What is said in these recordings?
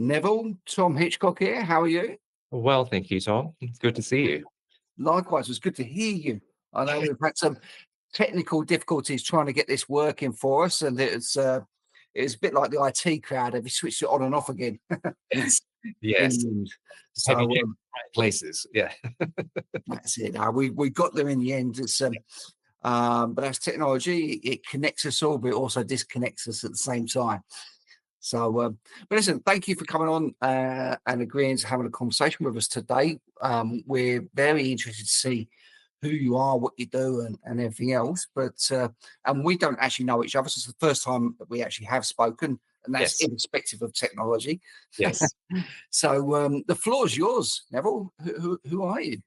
Neville, Tom Hitchcock here. How are you? Well, thank you, Tom. It's good to see you. Likewise, it was good to hear you. I know we've had some technical difficulties trying to get this working for us, and it's a bit like the IT crowd. Have you switched it on and off again? Yes. In Yes. the end. Have you So checked the right places? Yeah. that's it. We got there in the end. But as technology, it connects us all, but it also disconnects us at the same time. But listen, thank you for coming on and agreeing to having a conversation with us today. We're very interested to see who you are, what you do, and everything else. And we don't actually know each other. So it's the first time that we actually have spoken, and that's Yes. irrespective of technology. Yes. So the floor is yours, Neville. Who are you?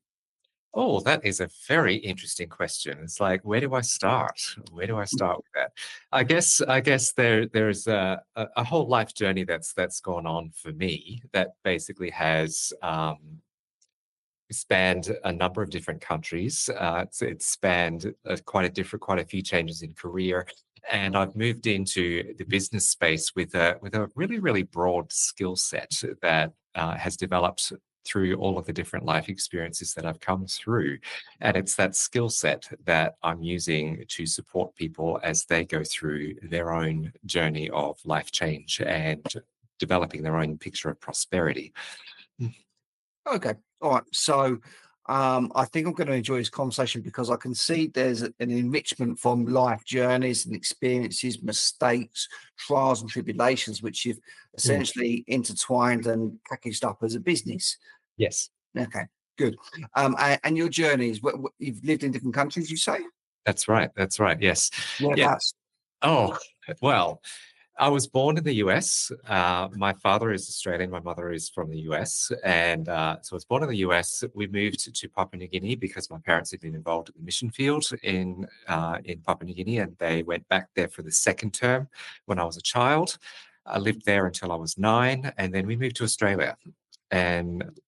Oh, that is a very interesting question. It's like, where do I start? Where do I start with that? I guess there's a whole life journey that's gone on for me that basically has spanned a number of different countries. It's spanned quite a few changes in career, and I've moved into the business space with a really broad skill set that has developed through all of the different life experiences that I've come through. And it's that skill set that I'm using to support people as they go through their own journey of life change and developing their own picture of prosperity. Okay. All right. I think I'm going to enjoy this conversation because I can see there's an enrichment from life journeys and experiences, mistakes, trials and tribulations, which you've Mm. essentially intertwined and packaged up as a business. Yes. Okay. Good. And your journeys, you've lived in different countries, you say? That's right. That's right. Yes. Yeah. Whereabouts? Oh, well, I was born in the US. My father is Australian. My mother is from the US. And so I was born in the US. We moved to Papua New Guinea because my parents had been involved in the mission field in Papua New Guinea. And they went back there for the second term when I was a child. I lived there until I was 9. And then we moved to Australia and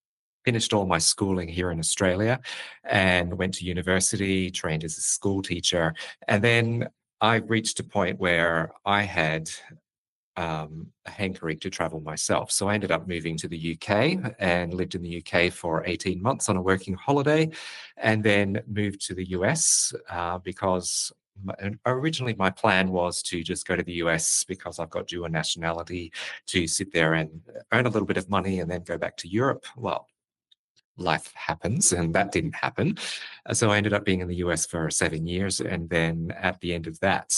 finished all my schooling here in Australia and went to university, trained as a school teacher. And then I reached a point where I had a hankering to travel myself. So I ended up moving to the UK and lived in the UK for 18 months on a working holiday, and then moved to the US because originally my plan was to just go to the US because I've got dual nationality to sit there and earn a little bit of money and then go back to Europe. Well, life happens, and that didn't happen. So I ended up being in the US for 7 years. And then at the end of that,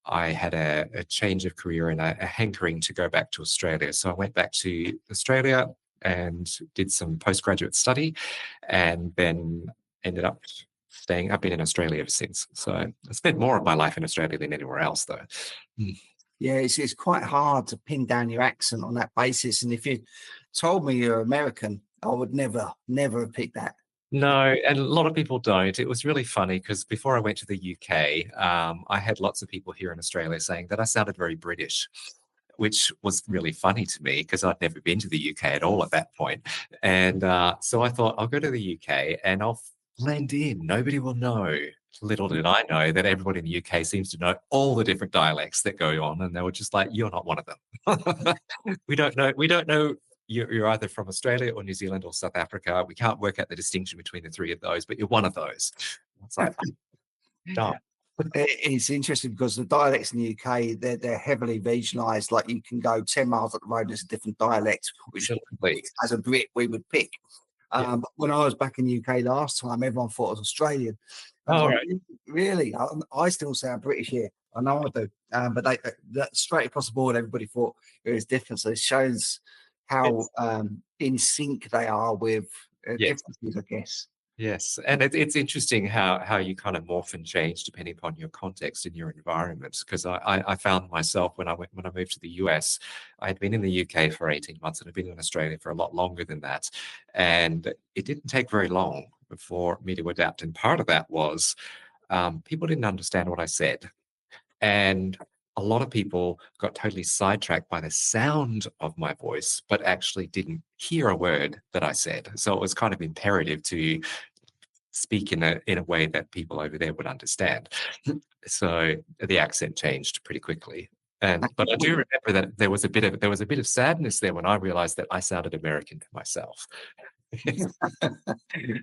I had a change of career and a hankering to go back to Australia. So I went back to Australia and did some postgraduate study and then ended up staying. I've been in Australia ever since. So I spent more of my life in Australia than anywhere else, though. Mm. Yeah, it's quite hard to pin down your accent on that basis. And if you told me you're American, I would never have picked that. No, and a lot of people don't. It was really funny because before I went to the UK, I had lots of people here in Australia saying that I sounded very British, which was really funny to me because I'd never been to the UK at all at that point. And so I thought I'll go to the UK and I'll blend in. Nobody will know. Little did I know that everybody in the UK seems to know all the different dialects that go on, and they were just like, "You're not one of them. We don't know. We don't know you're either from Australia or New Zealand or South Africa. We can't work out the distinction between the three of those, but you're one of those." It's like, dumb. It's interesting because the dialects in the UK, they're heavily regionalised. Like you can go 10 miles up the road, there's a different dialect, which Absolutely. as a Brit we would pick. Yeah. But when I was back in the UK last time, everyone thought I was Australian. I was All like, right. really? I still sound British here. I know I do. But that straight across the board, everybody thought it was different. So it shows how Yes. in sync they are with Yes. differences, I guess. Yes, and it's interesting how you kind of morph and change depending upon your context and your environment. Because I found myself when I moved to the US, I had been in the UK for 18 months and I'd been in Australia for a lot longer than that, and it didn't take very long for me to adapt. And part of that was people didn't understand what I said. And a lot of people got totally sidetracked by the sound of my voice, but actually didn't hear a word that I said. So it was kind of imperative to speak in a way that people over there would understand. So the accent changed pretty quickly. But I do remember that there was a bit of sadness there when I realized that I sounded American to myself.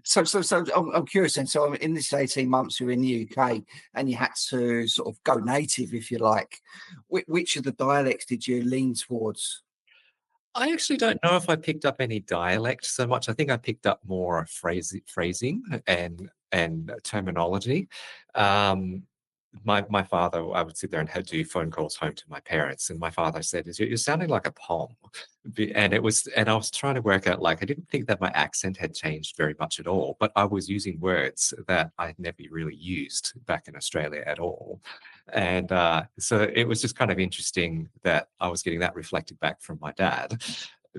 So I'm curious then. So in this 18 months you're in the UK and you had to sort of go native, if you like. Which of the dialects did you lean towards? I actually don't know if I picked up any dialect so much. I think I picked up more phrasing and terminology. Um, my father, I would sit there and had to do phone calls home to my parents, and my father said, You're sounding like a Pom." And I was trying to work out, like, I didn't think that my accent had changed very much at all, but I was using words that I had never really used back in Australia at all. And so it was just kind of interesting that I was getting that reflected back from my dad,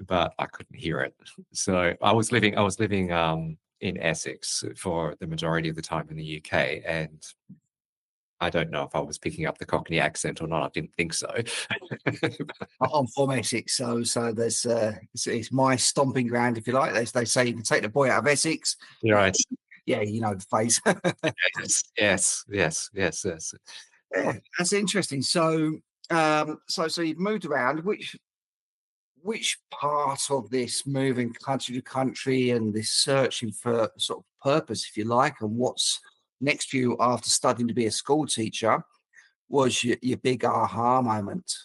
but I couldn't hear it. So I was living in Essex for the majority of the time in the UK, and I don't know if I was picking up the Cockney accent or not. I didn't think so. I'm from Essex, so there's it's my stomping ground, if you like. They say you can take the boy out of Essex. You're right. Yeah, you know the phrase. Yes. Yeah, that's interesting. So you've moved around. Which part of this moving country to country and this searching for sort of purpose, if you like, and what's next for you after studying to be a school teacher was your big aha moment?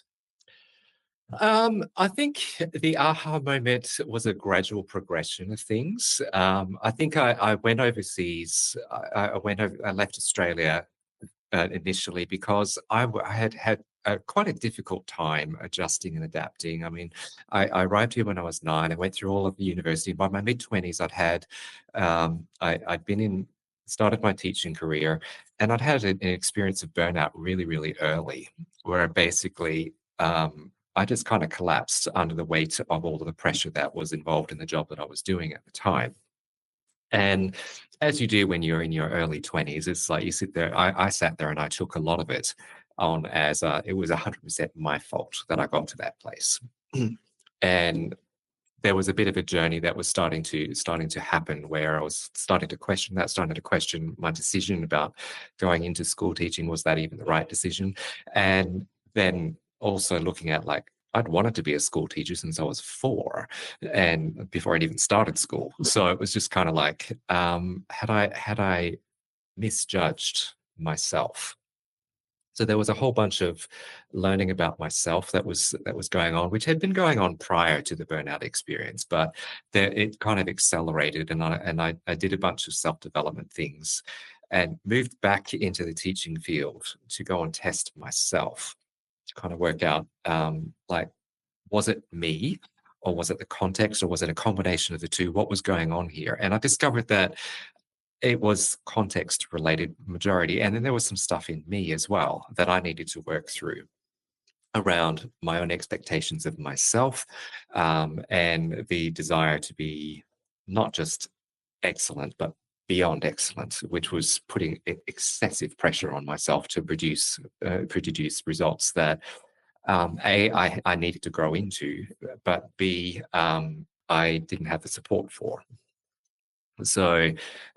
I think the aha moment was a gradual progression of things. I think I went overseas. I left Australia initially because I had quite a difficult time adjusting and adapting. I mean, I arrived here when I was 9. I went through all of the university. By my mid-20s, I'd been in started my teaching career, and I'd had an experience of burnout really, really early, where basically I just kind of collapsed under the weight of all of the pressure that was involved in the job that I was doing at the time. And as you do when you're in your early 20s, it's like you sit there. I sat there and I took a lot of it on as it was 100% my fault that I got to that place. And there was a bit of a journey that was starting to happen where I was starting to question my decision about going into school teaching. Was that even the right decision? And then also looking at, like, I'd wanted to be a school teacher since I was 4, and before I'd even started school. So it was just kind of like, had I misjudged myself? So there was a whole bunch of learning about myself that was going on, which had been going on prior to the burnout experience, but it kind of accelerated, and I did a bunch of self-development things, and moved back into the teaching field to go and test myself to kind of work out, like, was it me, or was it the context, or was it a combination of the two? What was going on here? And I discovered that it was context related majority. And then there was some stuff in me as well that I needed to work through around my own expectations of myself, and the desire to be not just excellent, but beyond excellent, which was putting excessive pressure on myself to produce results that I needed to grow into, but B, I didn't have the support for. So,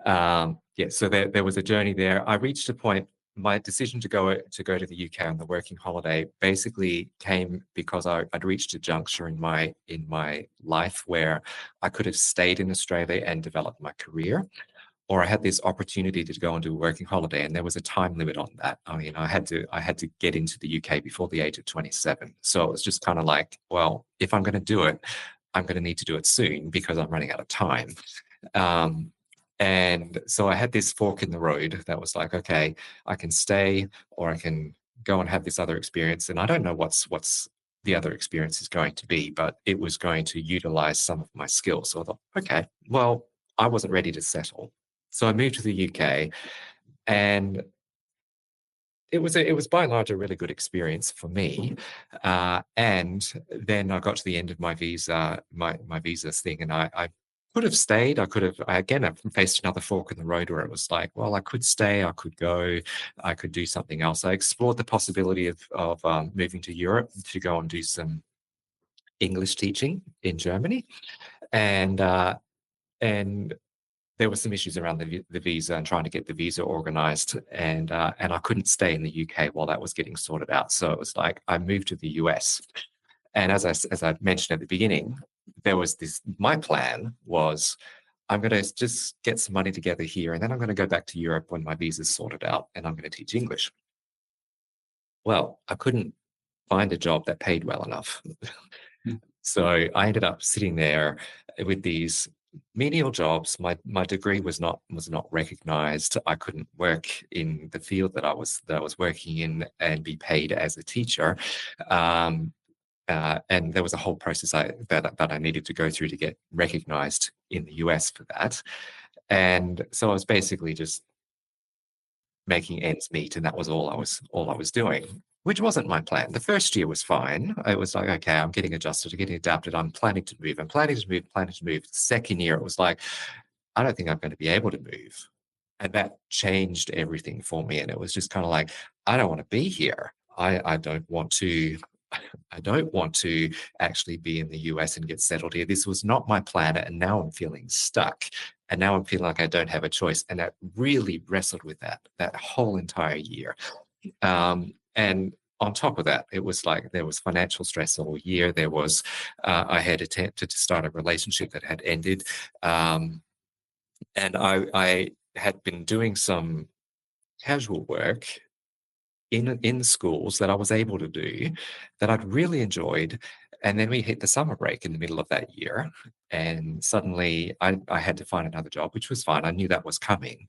yeah, so there was a journey there. I reached a point. My decision to go to the UK on the working holiday basically came because I'd reached a juncture in my life where I could have stayed in Australia and developed my career, or I had this opportunity to go and do a working holiday, and there was a time limit on that. I mean, I had to get into the UK before the age of 27. So it was just kind of like, well, if I'm going to do it, I'm going to need to do it soon because I'm running out of time. Um, and so I had this fork in the road that was like, okay, I can stay, or I can go and have this other experience. And I don't know what's the other experience is going to be, but it was going to utilize some of my skills. So I thought, okay, well, I wasn't ready to settle. So I moved to the UK, and it was by and large a really good experience for me. And then I got to the end of my visa thing, and I could have stayed. I faced another fork in the road where it was like, well, I could stay, I could go, I could do something else. I explored the possibility of moving to Europe to go and do some English teaching in Germany, and there were some issues around the visa and trying to get the visa organized, and I couldn't stay in the UK while that was getting sorted out. So it was like I moved to the US, and as I mentioned at the beginning, there was this. My plan was I'm going to just get some money together here, and then I'm going to go back to Europe when my visa's sorted out, and I'm going to teach English. Well, I couldn't find a job that paid well enough. So I ended up sitting there with these menial jobs. My degree was not recognized. I couldn't work in the field that I was working in and be paid as a teacher. And there was a whole process that I needed to go through to get recognized in the US for that. And so I was basically just making ends meet, and that was all I was doing, which wasn't my plan. The first year was fine. It was like, okay, I'm getting adjusted, I'm getting adapted. I'm planning to move. The second year, it was like, I don't think I'm going to be able to move. And that changed everything for me. And it was just kind of like, I don't want to be here. I don't want to. I don't want to actually be in the US and get settled here. This was not my plan. And now I'm feeling stuck. And now I'm feeling like I don't have a choice. And that really wrestled with that whole entire year. And on top of that, it was like there was financial stress all year. There was, I had attempted to start a relationship that had ended. And I had been doing some casual work in schools that I was able to do that I'd really enjoyed. And then we hit the summer break in the middle of that year. And suddenly I had to find another job, which was fine. I knew that was coming.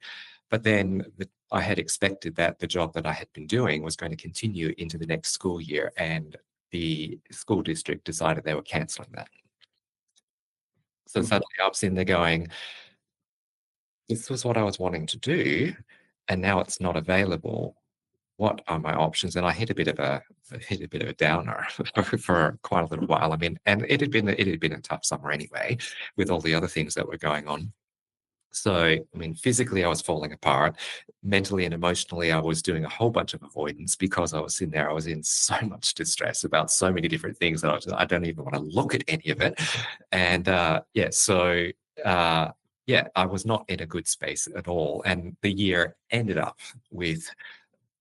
But then I had expected that the job that I had been doing was going to continue into the next school year. And the school district decided they were cancelling that. So suddenly I'm sitting there going, this was what I was wanting to do. And now it's not available. What are my options? And I hit a bit of a downer for quite a little while. I mean, and it had been a tough summer anyway, with all the other things that were going on. So, I mean, physically I was falling apart. Mentally and emotionally, I was doing a whole bunch of avoidance because I was in there. I was in so much distress about so many different things that I don't even want to look at any of it. And I was not in a good space at all. And the year ended up with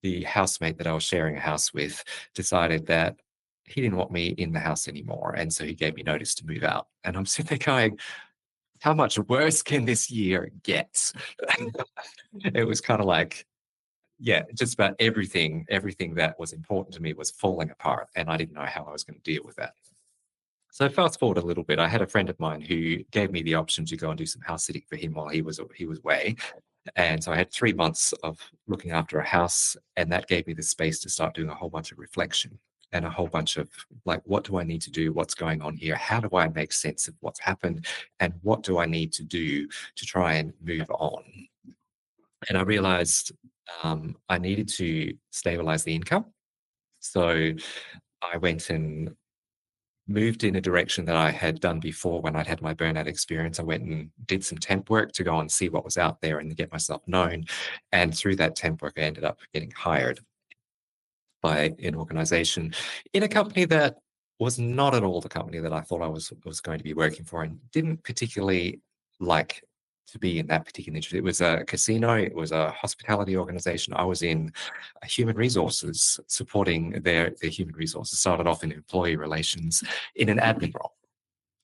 the housemate that I was sharing a house with decided that he didn't want me in the house anymore. And so he gave me notice to move out. And I'm sitting there going, how much worse can this year get? It was kind of like, yeah, just about everything that was important to me was falling apart. And I didn't know how I was going to deal with that. So fast forward a little bit, I had a friend of mine who gave me the option to go and do some house sitting for him while he was away. And so I had 3 months of looking after a house, and that gave me the space to start doing a whole bunch of reflection and a whole bunch of like, what do I need to do? What's going on here? How do I make sense of what's happened? And what do I need to do to try and move on? And I realized I needed to stabilize the income. So I went and moved in a direction that I had done before when I'd had my burnout experience. I went and did some temp work to go and see what was out there and get myself known. And through that temp work, I ended up getting hired by an organization in a company that was not at all the company that I thought I was going to be working for, and didn't particularly like to be in that particular industry. It was a casino, it was a hospitality organization. I was in human resources, supporting their human resources. Started off in employee relations in an admin role.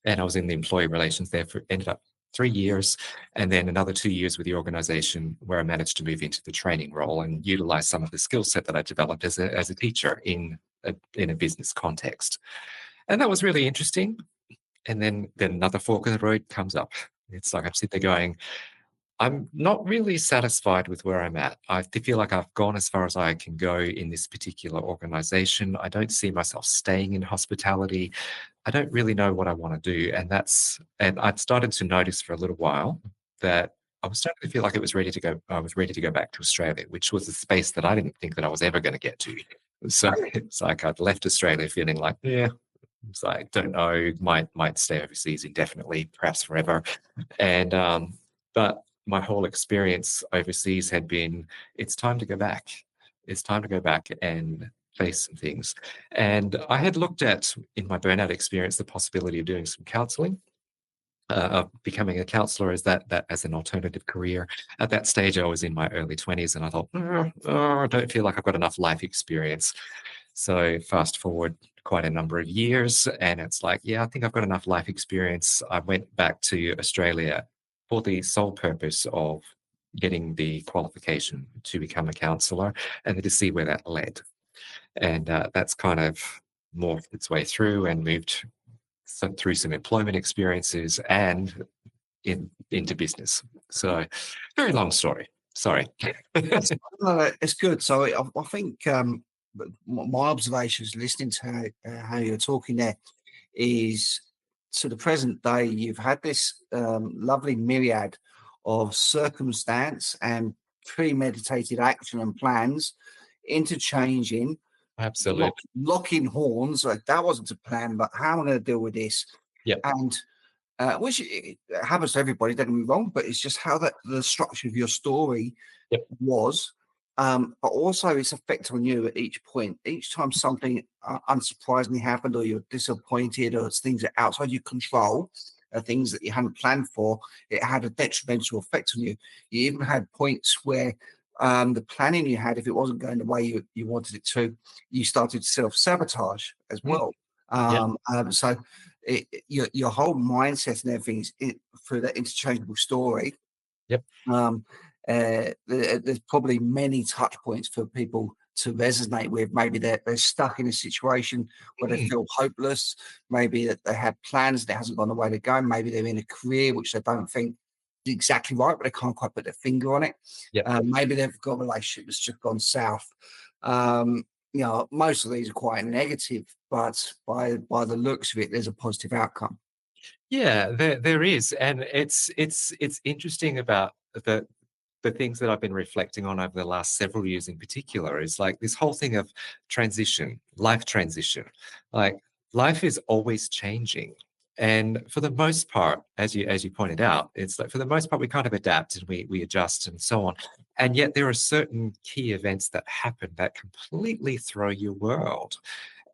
And I was in the employee relations there for ended up 3 years, and then another 2 years with the organization where I managed to move into the training role and utilize some of the skill set that I developed as a teacher in a business context. And that was really interesting. And then another fork in the road comes up. It's like I'm sitting there going, I'm not really satisfied with where I'm at. I feel like I've gone as far as I can go in this particular organization. I don't see myself staying in hospitality. I don't really know what I want to do. And I'd started to notice for a little while that I was starting to feel like it was ready to go. I was ready to go back to Australia, which was a space that I didn't think that I was ever going to get to. So it's like I'd left Australia feeling like, yeah, it's like, don't know, might stay overseas indefinitely, perhaps forever. And but my whole experience overseas had been, it's time to go back. It's time to go back and face some things. And I had looked at, in my burnout experience, the possibility of doing some counseling. of becoming a counselor as that as an alternative career. At that stage, I was in my early 20s, and I thought, I don't feel like I've got enough life experience. So fast forward quite a number of years, and it's like, yeah, I think I've got enough life experience. I went back to Australia for the sole purpose of getting the qualification to become a counselor, and then to see where that led. And that's kind of morphed its way through and moved through some employment experiences and into business. So, very long story. Sorry. No, it's good. So I think my observations listening to how you're talking there is to the present day, you've had this lovely myriad of circumstance and premeditated action and plans interchanging, Absolutely. locking horns. Like that wasn't a plan, but how am I going to deal with this? Yep. And which it happens to everybody, don't get me wrong, but it's just how the structure of your story Yep. was. But also its effect on you at each point. Each time something unsurprisingly happened, or you're disappointed, or it's things that are outside your control, things that you hadn't planned for, it had a detrimental effect on you. You even had points where the planning you had, if it wasn't going the way you wanted it to, you started self-sabotage as well. So your whole mindset and everything is through that interchangeable story. Yep. There's probably many touch points for people to resonate with. Maybe they're stuck in a situation where they feel hopeless. Maybe that they have plans that hasn't gone the way they're going. Maybe they're in a career which they don't think is exactly right, but they can't quite put their finger on it. Yep. Maybe they've got a relationship that's just gone south. Most of these are quite negative, but by the looks of it, there's a positive outcome. Yeah, there is, and it's interesting about the things that I've been reflecting on over the last several years in particular is like this whole thing of transition, life transition. Like life is always changing. And for the most part, as you pointed out, it's like for the most part we kind of adapt and we adjust and so on. And yet there are certain key events that happen that completely throw your world.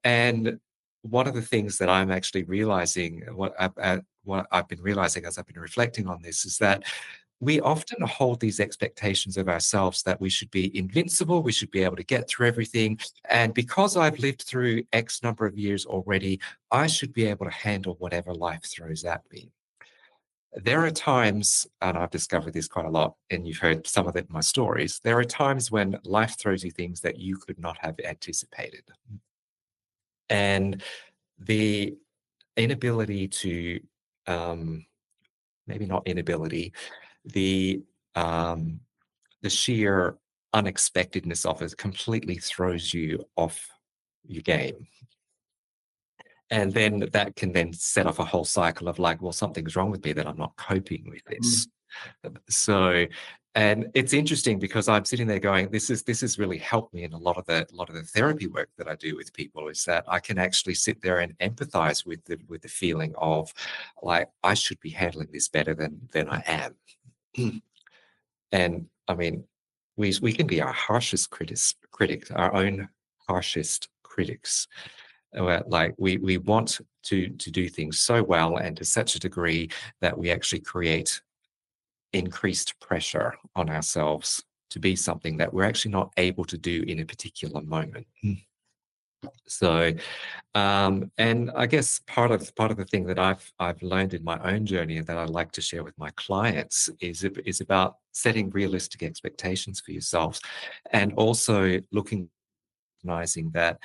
And one of the things that I'm actually realizing, what I've been realizing as I've been reflecting on this, is that we often hold these expectations of ourselves that we should be invincible, we should be able to get through everything. And because I've lived through X number of years already, I should be able to handle whatever life throws at me. There are times, and I've discovered this quite a lot, and you've heard some of it in my stories, there are times when life throws you things that you could not have anticipated. And the inability to, maybe not inability, the um, the sheer unexpectedness of it completely throws you off your game. And then that can then set off a whole cycle of like, well, something's wrong with me that I'm not coping with this. So, and it's interesting because I'm sitting there going, this has really helped me in a lot of the therapy work that I do with people, is that I can actually sit there and empathize with the feeling of like I should be handling this better than I am. And I mean, we can be our harshest critics, our own harshest critics. Like we want to do things so well and to such a degree that we actually create increased pressure on ourselves to be something that we're actually not able to do in a particular moment. So, and I guess part of the thing that I've learned in my own journey and that I like to share with my clients is about setting realistic expectations for yourselves, and also recognizing that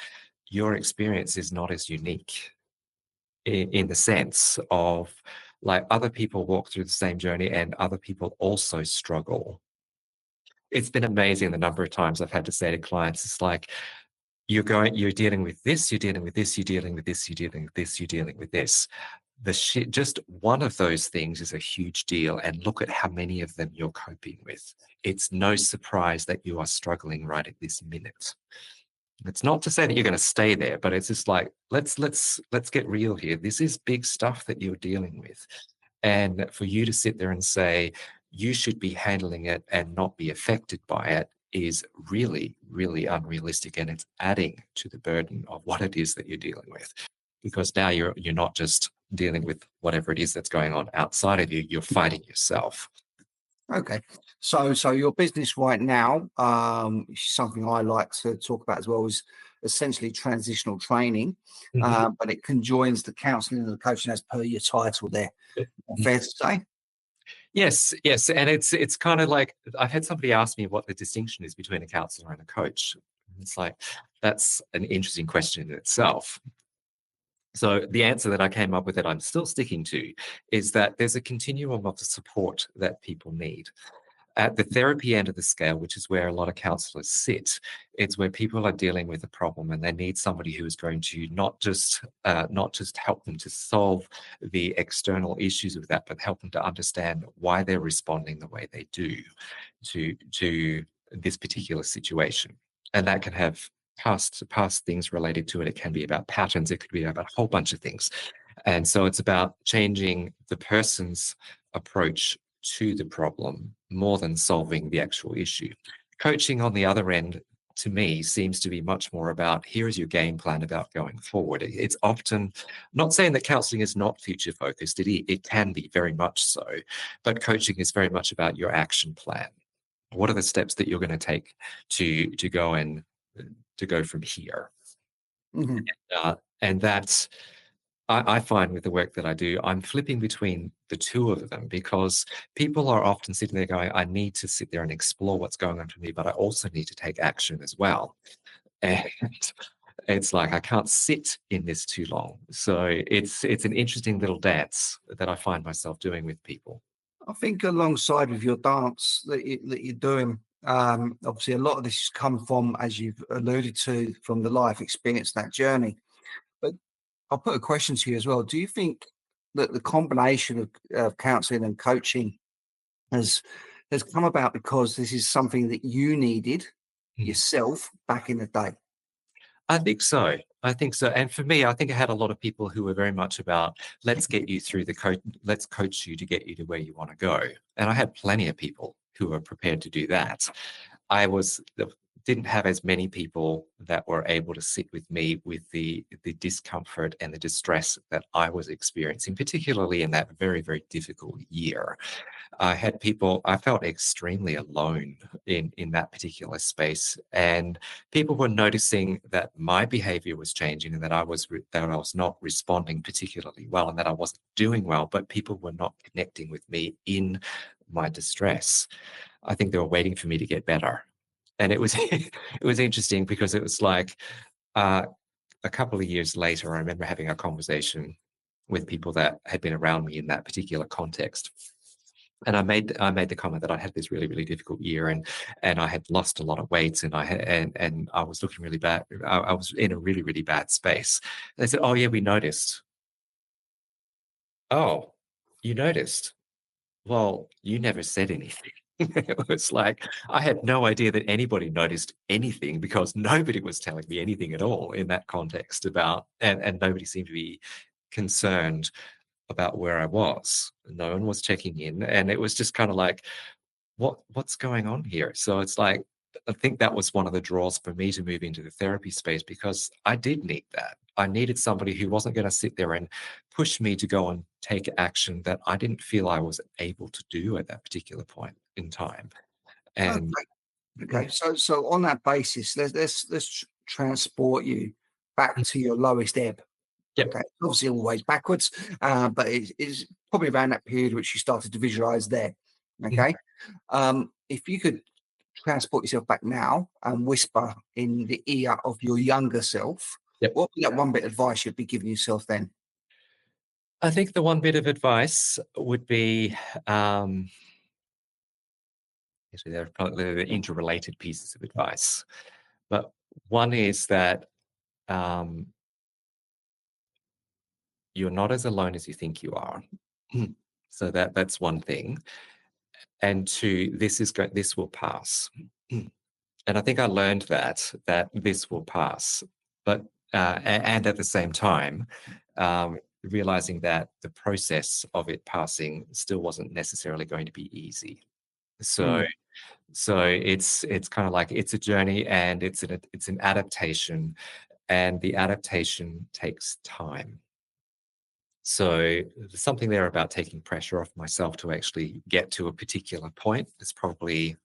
your experience is not as unique in the sense of like other people walk through the same journey and other people also struggle. It's been amazing the number of times I've had to say to clients, it's like, you're dealing with this, you're dealing with this, you're dealing with this, you're dealing with this, you're dealing with this. Just one of those things is a huge deal. And look at how many of them you're coping with. It's no surprise that you are struggling right at this minute. It's not to say that you're going to stay there, but it's just like, let's get real here. This is big stuff that you're dealing with. And for you to sit there and say, you should be handling it and not be affected by it is really, really unrealistic. And it's adding to the burden of what it is that you're dealing with. Because now you're not just dealing with whatever it is that's going on outside of you. You're fighting yourself. Okay. So your business right now, something I like to talk about as well, is essentially transitional training, but it conjoins the counselling and the coaching as per your title there. Fair to say? Yes, yes. And it's kind of like I've had somebody ask me what the distinction is between a counselor and a coach. It's like that's an interesting question in itself. So the answer that I came up with that I'm still sticking to is that there's a continuum of the support that people need. At the therapy end of the scale, which is where a lot of counselors sit, it's where people are dealing with a problem and they need somebody who is going to not just help them to solve the external issues of that, but help them to understand why they're responding the way they do to this particular situation. And that can have past things related to it. It can be about patterns. It could be about a whole bunch of things. And so it's about changing the person's approach to the problem more than solving the actual issue. Coaching on the other end, to me, seems to be much more about here is your game plan about going forward. It's often not saying that counseling is not future focused. It can be very much so, but coaching is very much about your action plan. What are the steps that you're going to take to go and to go from here? Mhm. And that's I find with the work that I do, I'm flipping between the two of them because people are often sitting there going, I need to sit there and explore what's going on for me, but I also need to take action as well. And it's like I can't sit in this too long. So it's an interesting little dance that I find myself doing with people. I think alongside with your dance that you're doing, obviously a lot of this has come from, as you've alluded to, from the life experience, that journey. But I'll put a question to you as well. Do you think that the combination of counselling and coaching has has come about because this is something that you needed yourself back in the day? I think so. I think so. And for me, I think I had a lot of people who were very much about let's get you through let's coach you to get you to where you want to go. And I had plenty of people who were prepared to do that. I didn't have as many people that were able to sit with me with the discomfort and the distress that I was experiencing, particularly in that very, very difficult year. I felt extremely alone in that particular space, and people were noticing that my behavior was changing and that that I was not responding particularly well and that I wasn't doing well, but people were not connecting with me in my distress. I think they were waiting for me to get better. And it was it was interesting because it was like uh, a couple of years later, I remember having a conversation with people that had been around me in that particular context. And I made the comment that I had this really, really difficult year and I had lost a lot of weight and and I was looking really bad. I was in a really, really bad space. They said, "Oh yeah, we noticed." Oh, you noticed? Well, you never said anything. It was like I had no idea that anybody noticed anything because nobody was telling me anything at all in that context about, and nobody seemed to be concerned about where I was. No one was checking in, and it was just kind of like, what's going on here? So it's like I think that was one of the draws for me to move into the therapy space because I did need that. I needed somebody who wasn't going to sit there and push me to go and take action that I didn't feel I was able to do at that particular point in time. And Okay. Okay. So on that basis, let's transport you back to your lowest ebb. yep. Okay. Obviously always backwards, but it's probably around that period which you started to visualize there. Mhm. Okay. If you could transport yourself back now and whisper in the ear of your younger self, Yep. what would be that one bit of advice you'd be giving yourself then? I think the one bit of advice would be actually, they're probably the interrelated pieces of advice. But one is that um, you're not as alone as you think you are. So that's one thing. And two, this will pass. And I think I learned that this will pass. But and at the same time, realizing that the process of it passing still wasn't necessarily going to be easy. So Mm. it's kind of like it's a journey and it's an adaptation, and the adaptation takes time. So there's something there about taking pressure off myself to actually get to a particular point. It's probably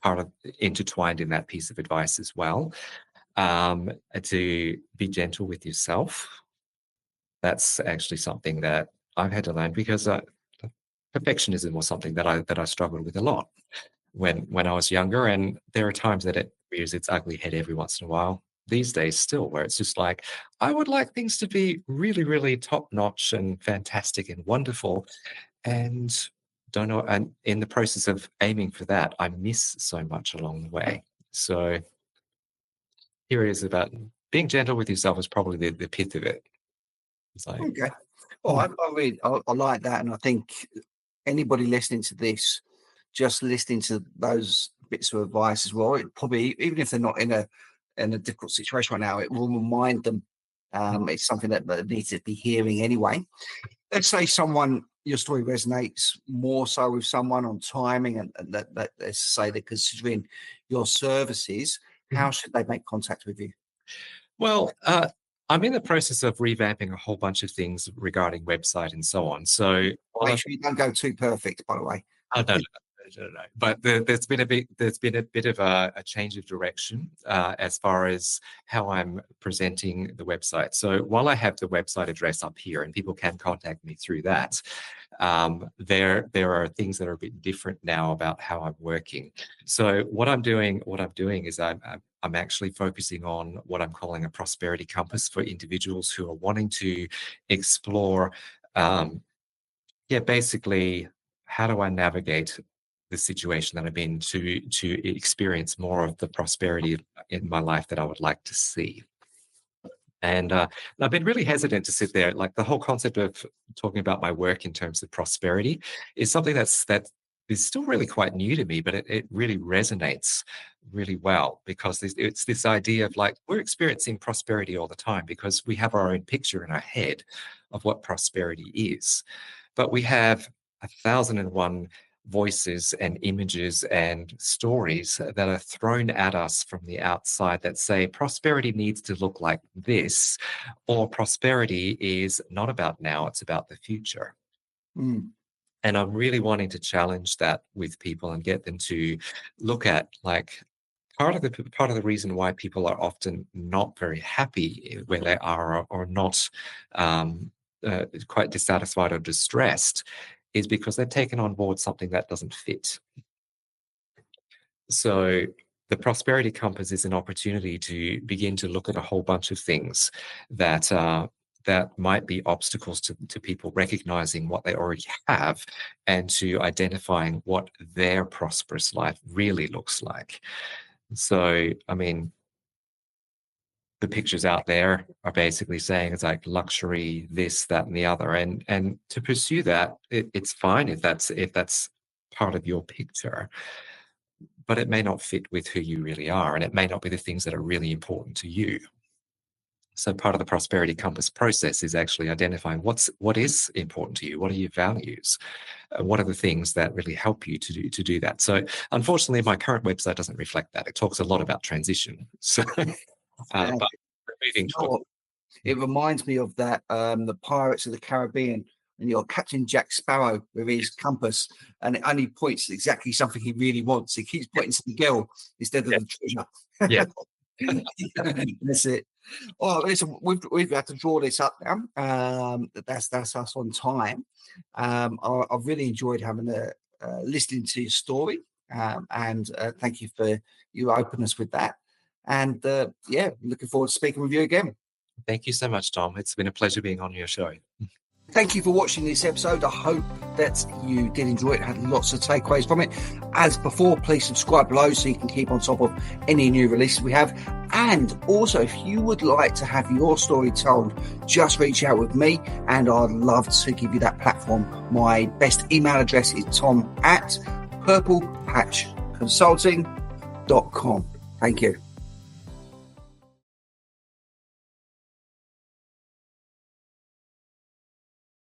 part of intertwined in that piece of advice as well. To be gentle with yourself. That's actually something that I've had to learn because perfectionism was something that I struggled with a lot when I was younger, and there are times that it rears its ugly head every once in a while. These days, still, where it's just like I would like things to be really, really top notch and fantastic and wonderful, and don't know. And in the process of aiming for that, I miss so much along the way. So here it is about being gentle with yourself is probably the pith of it. It's like, Okay. Well, I like that, and I think anybody listening to this, just listening to those bits of advice as well, it probably, even if they're not in a difficult situation right now, it will remind them. It's something that they need to be hearing anyway. Let's say your story resonates more so with someone on timing, and that let's say they're considering your services. How should they make contact with you? well, I'm in the process of revamping a whole bunch of things regarding website and so on. So, Make sure you don't go too perfect, by the way. oh, no, no, no, no, no. But there's been a bit of a change of direction as far as how I'm presenting the website. So while I have the website address up here and people can contact me through that, there are things that are a bit different now about how I'm working. So what I'm doing is I'm actually focusing on what I'm calling a prosperity compass for individuals who are wanting to explore, basically, how do I navigate the situation that I'm in to experience more of the prosperity in my life that I would like to see. And I've been really hesitant to sit there. Like the whole concept of talking about my work in terms of prosperity is something that is still really quite new to me, but it really resonates really well because it's this idea of like we're experiencing prosperity all the time because we have our own picture in our head of what prosperity is. But we have 1,001 voices and images and stories that are thrown at us from the outside that say prosperity needs to look like this, or prosperity is not about now, it's about the future. Mm. And I'm really wanting to challenge that with people and get them to look at like part of the reason why people are often not very happy where they are or not quite dissatisfied or distressed is because they've taken on board something that doesn't fit. So the prosperity compass is an opportunity to begin to look at a whole bunch of things that that might be obstacles to people recognizing what they already have and to identifying what their prosperous life really looks like. So, I mean, the pictures out there are basically saying it's like luxury, this, that, and the other. And to pursue that, it's fine if that's part of your picture, but it may not fit with who you really are, and it may not be the things that are really important to you. So part of the prosperity compass process is actually identifying what is important to you, what are your values, what are the things that really help you to do that. So unfortunately, my current website doesn't reflect that. It talks a lot about transition. So, but moving forward. It reminds me of that the Pirates of the Caribbean, and you're Captain Jack Sparrow with his compass, and it only points to exactly something he really wants. He keeps pointing to the girl instead of the treasure. Yeah. That's it. Oh, listen, we've had to draw this up now. That's us on time. I've really enjoyed having listening to your story, and thank you for your openness with that. And looking forward to speaking with you again. Thank you so much, Tom. It's been a pleasure being on your show. Thank you for watching this episode. I hope that you did enjoy it, had lots of takeaways from it. As before, please subscribe below so you can keep on top of any new releases we have. And also, if you would like to have your story told, just reach out with me and I'd love to give you that platform. My best email address is tom@purplepatchconsulting.com. Thank you.